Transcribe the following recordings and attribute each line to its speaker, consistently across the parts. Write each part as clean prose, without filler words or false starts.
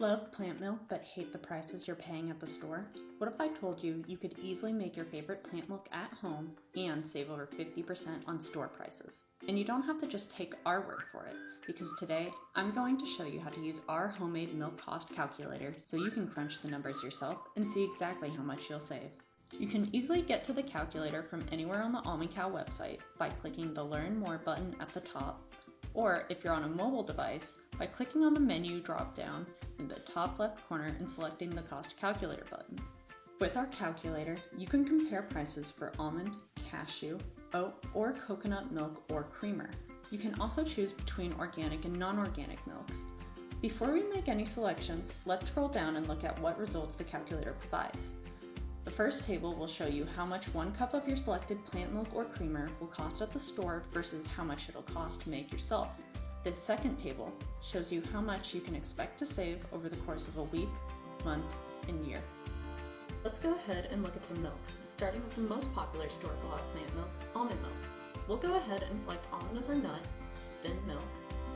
Speaker 1: Love plant milk but hate the prices you're paying at the store? What if I told you you could easily make your favorite plant milk at home and save over 50% on store prices? And you don't have to just take our word for it, because today I'm going to show you how to use our homemade milk cost calculator so you can crunch the numbers yourself and see exactly how much you'll save. You can easily get to the calculator from anywhere on the Almond Cow website by clicking the Learn More button at the top, or if you're on a mobile device, by clicking on the menu drop-down in the top left corner and selecting the Cost Calculator button. With our calculator, you can compare prices for almond, cashew, oat, or coconut milk or creamer. You can also choose between organic and non-organic milks. Before we make any selections, let's scroll down and look at what results the calculator provides. The first table will show you how much 1 cup of your selected plant milk or creamer will cost at the store versus how much it'll cost to make yourself. This second table shows you how much you can expect to save over the course of a week, month, and year. Let's go ahead and look at some milks, starting with the most popular store-bought plant milk, almond milk. We'll go ahead and select almond as our nut, then milk,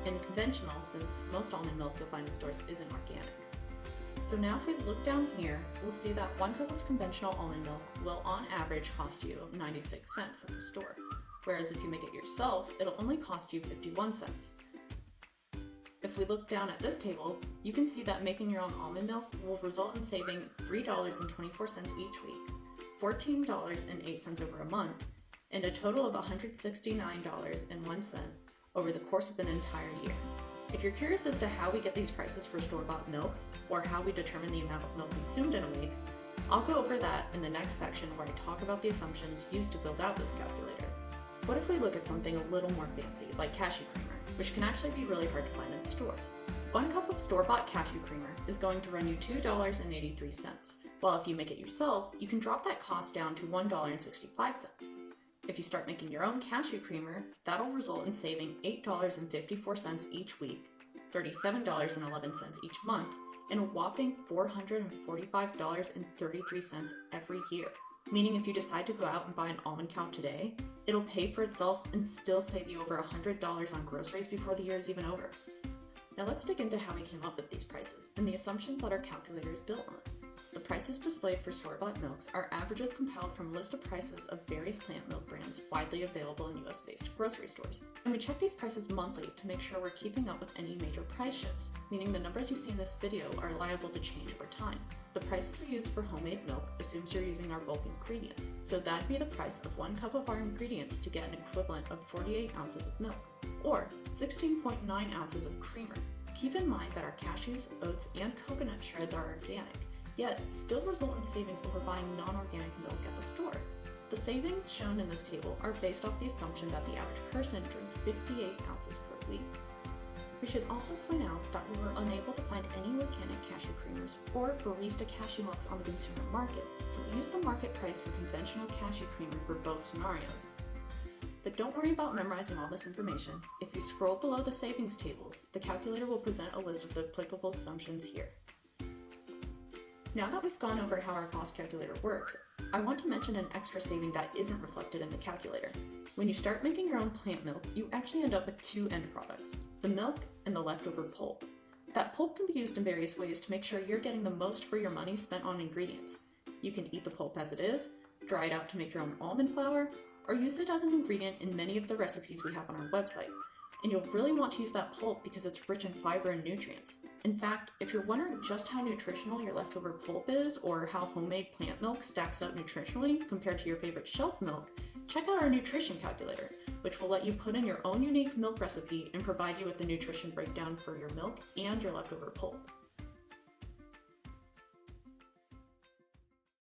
Speaker 1: and conventional, since most almond milk you'll find in stores isn't organic. So now if we look down here, we'll see that 1 cup of conventional almond milk will on average cost you 96 cents at the store, whereas if you make it yourself, it'll only cost you 51 cents. If we look down at this table, you can see that making your own almond milk will result in saving $3.24 each week, $14.08 over a month, and a total of $169.01 over the course of an entire year. If you're curious as to how we get these prices for store-bought milks, or how we determine the amount of milk consumed in a week, I'll go over that in the next section where I talk about the assumptions used to build out this calculator. What if we look at something a little more fancy, like cashew creamer, which can actually be really hard to find in stores? 1 cup of store-bought cashew creamer is going to run you $2.83, while if you make it yourself, you can drop that cost down to $1.65. If you start making your own cashew creamer, that'll result in saving $8.54 each week, $37.11 each month, and a whopping $445.33 every year. Meaning if you decide to go out and buy an Almond Cow today, it'll pay for itself and still save you over $100 on groceries before the year is even over. Now let's dig into how we came up with these prices and the assumptions that our calculator is built on. The prices displayed for store-bought milks are averages compiled from a list of prices of various plant milk brands widely available in US-based grocery stores. And we check these prices monthly to make sure we're keeping up with any major price shifts, meaning the numbers you see in this video are liable to change over time. The prices we use for homemade milk assumes you're using our bulk ingredients, so that'd be the price of 1 cup of our ingredients to get an equivalent of 48 ounces of milk, or 16.9 ounces of creamer. Keep in mind that our cashews, oats, and coconut shreds are organic, yet still result in savings over buying non-organic milk at the store. The savings shown in this table are based off the assumption that the average person drinks 58 ounces per week. We should also point out that we were unable to find any organic cashew creamers or barista cashew milks on the consumer market, so we used the market price for conventional cashew creamer for both scenarios. But don't worry about memorizing all this information. If you scroll below the savings tables, the calculator will present a list of the applicable assumptions here. Now that we've gone over how our cost calculator works, I want to mention an extra saving that isn't reflected in the calculator. When you start making your own plant milk, you actually end up with 2 end products, the milk and the leftover pulp. That pulp can be used in various ways to make sure you're getting the most for your money spent on ingredients. You can eat the pulp as it is, dry it out to make your own almond flour, or use it as an ingredient in many of the recipes we have on our website. And you'll really want to use that pulp because it's rich in fiber and nutrients. In fact, if you're wondering just how nutritional your leftover pulp is, or how homemade plant milk stacks up nutritionally compared to your favorite shelf milk, check out our nutrition calculator, which will let you put in your own unique milk recipe and provide you with the nutrition breakdown for your milk and your leftover pulp.